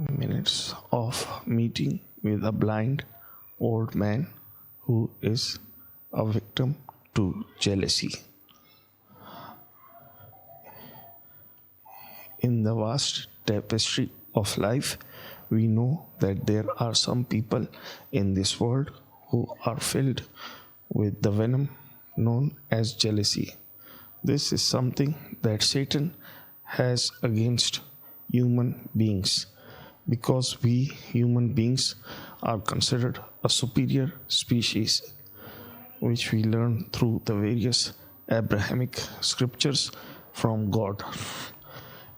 minutes of meeting with a blind old man who is a victim to jealousy. In the vast tapestry of life, we know that there are some people in this world who are filled with the venom known as jealousy. This is something that Satan has against human beings because we human beings are considered a superior species, which we learn through the various Abrahamic scriptures from God.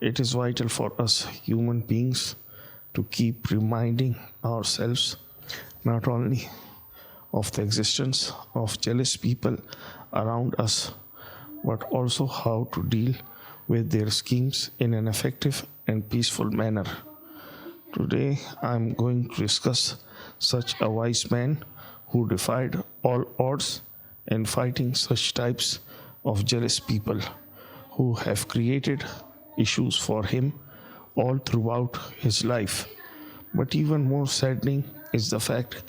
It is vital for us human beings to keep reminding ourselves not only of the existence of jealous people around us, but also how to deal with their schemes in an effective and peaceful manner. Today I am going to discuss such a wise man who defied all odds in fighting such types of jealous people who have created issues for him all throughout his life. But even more saddening is the fact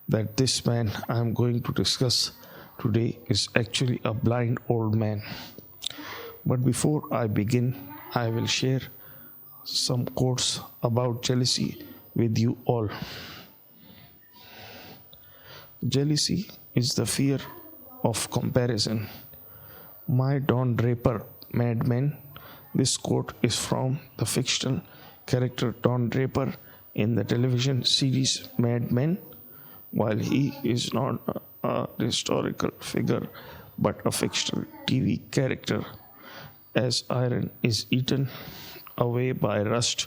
that this man I am going to discuss today is actually a blind old man. But before I begin, I will share some quotes about jealousy with you all. Jealousy is the fear of comparison. My Don Draper madman. This quote is from the fictional character Don Draper in the television series Mad Men. While he is not a historical figure but a fictional TV character, as iron is eaten away by rust,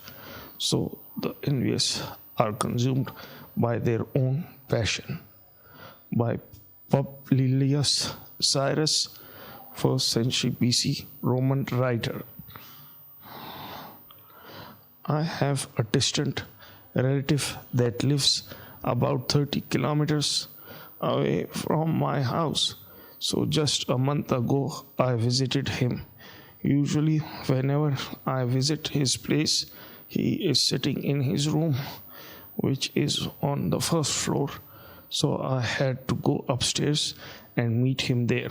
so the envious are consumed by their own passion. By Publius Cyrus, 1st century BC Roman writer. I have a distant relative that lives about 30 kilometers away from my house. So just a month ago, I visited him. Usually, whenever I visit his place, he is sitting in his room, which is on the first floor. So I had to go upstairs and meet him there.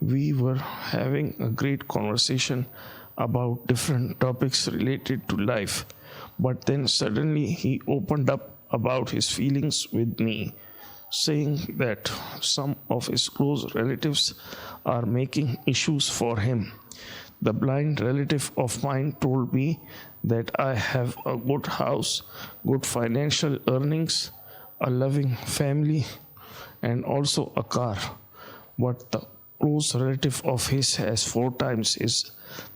We were having a great conversation about different topics related to life, but then suddenly he opened up about his feelings with me, saying that some of his close relatives are making issues for him. The blind relative of mine told me that I have a good house, good financial earnings, a loving family, and also a car, but the close relative of his has 4 times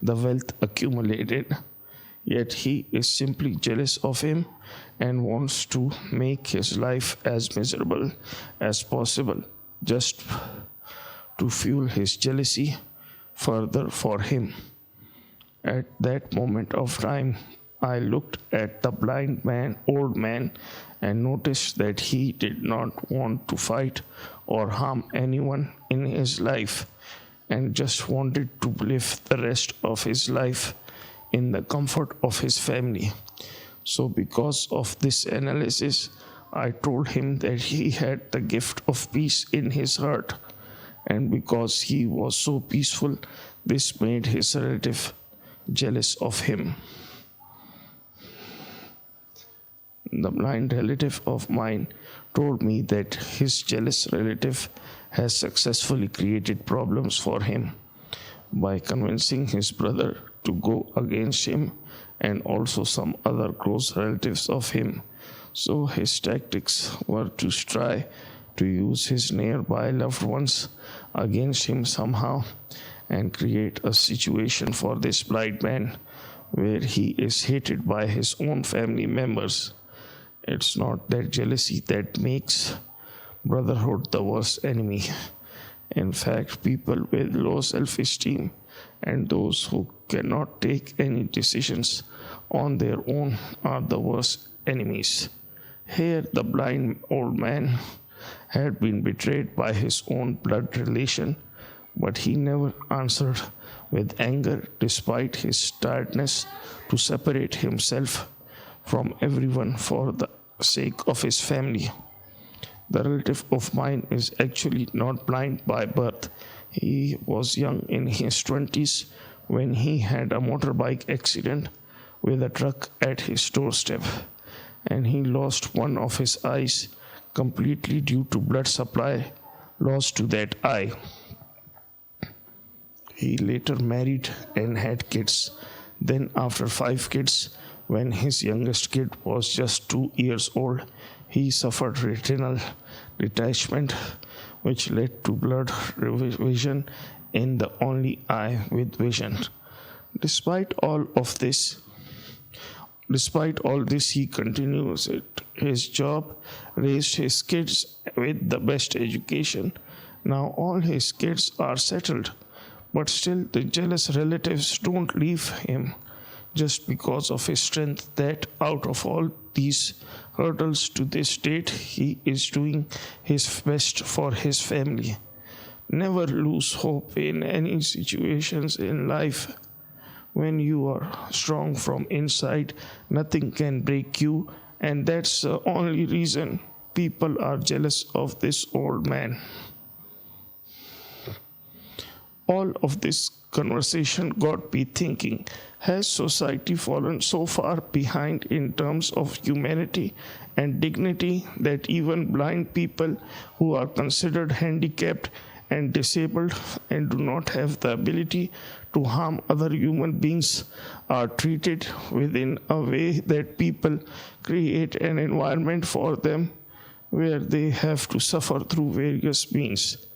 the wealth accumulated, yet he is simply jealous of him and wants to make his life as miserable as possible just to fuel his jealousy further for him. At that moment of time, I looked at the old man, and noticed that he did not want to fight or harm anyone in his life and just wanted to live the rest of his life in the comfort of his family. So because of this analysis, I told him that he had the gift of peace in his heart, and because he was so peaceful, this made his relative jealous of him. The blind relative of mine told me that his jealous relative has successfully created problems for him by convincing his brother to go against him and also some other close relatives of him. So his tactics were to try to use his nearby loved ones against him somehow and create a situation for this blind man where he is hated by his own family members. It's not that jealousy that makes brotherhood the worst enemy. In fact, people with low self-esteem and those who cannot take any decisions on their own are the worst enemies. Here, the blind old man had been betrayed by his own blood relation, but he never answered with anger despite his tiredness to separate himself from everyone for the sake of his family. The relative of mine is actually not blind by birth. He was young in his 20s when he had a motorbike accident with a truck at his doorstep, and he lost one of his eyes completely due to blood supply lost to that eye. He later married and had kids. Then, after 5 kids, when his youngest kid was just 2 years old, he suffered retinal detachment, which led to blurred vision in the only eye with vision. Despite all of this, Despite all this, he continues his job, raised his kids with the best education. Now all his kids are settled, but still the jealous relatives don't leave him just because of his strength. That out of all these hurdles to this date, he is doing his best for his family. Never lose hope in any situations in life. When you are strong from inside, nothing can break you, and that's the only reason people are jealous of this old man. All of this conversation got me thinking, has society fallen so far behind in terms of humanity and dignity that even blind people who are considered handicapped and disabled and do not have the ability to harm other human beings are treated within a way that people create an environment for them where they have to suffer through various means?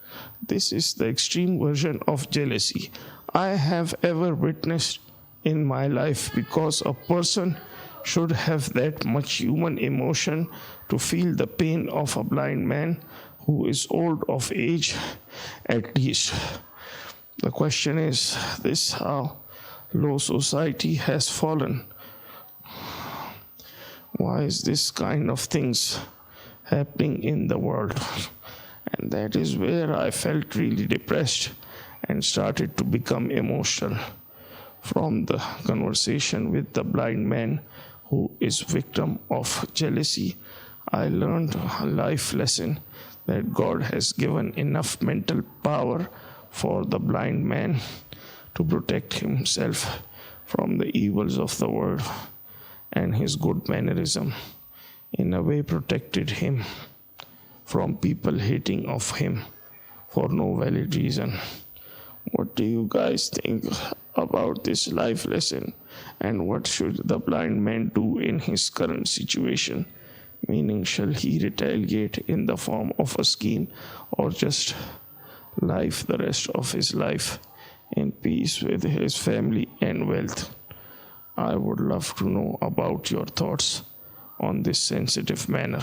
This is the extreme version of jealousy I have ever witnessed in my life, because a person should have that much human emotion to feel the pain of a blind man who is old of age at least. The question is this: how low society has fallen? Why is this kind of things happening in the world? And that is where I felt really depressed and started to become emotional. From the conversation with the blind man who is victim of jealousy, I learned a life lesson that God has given enough mental power for the blind man to protect himself from the evils of the world, and his good mannerism in a way protected him from people hating of him for no valid reason. What do you guys think about this life lesson, and what should the blind man do in his current situation? Meaning, shall he retaliate in the form of a scheme, or just live the rest of his life in peace with his family and wealth? I would love to know about your thoughts on this sensitive matter.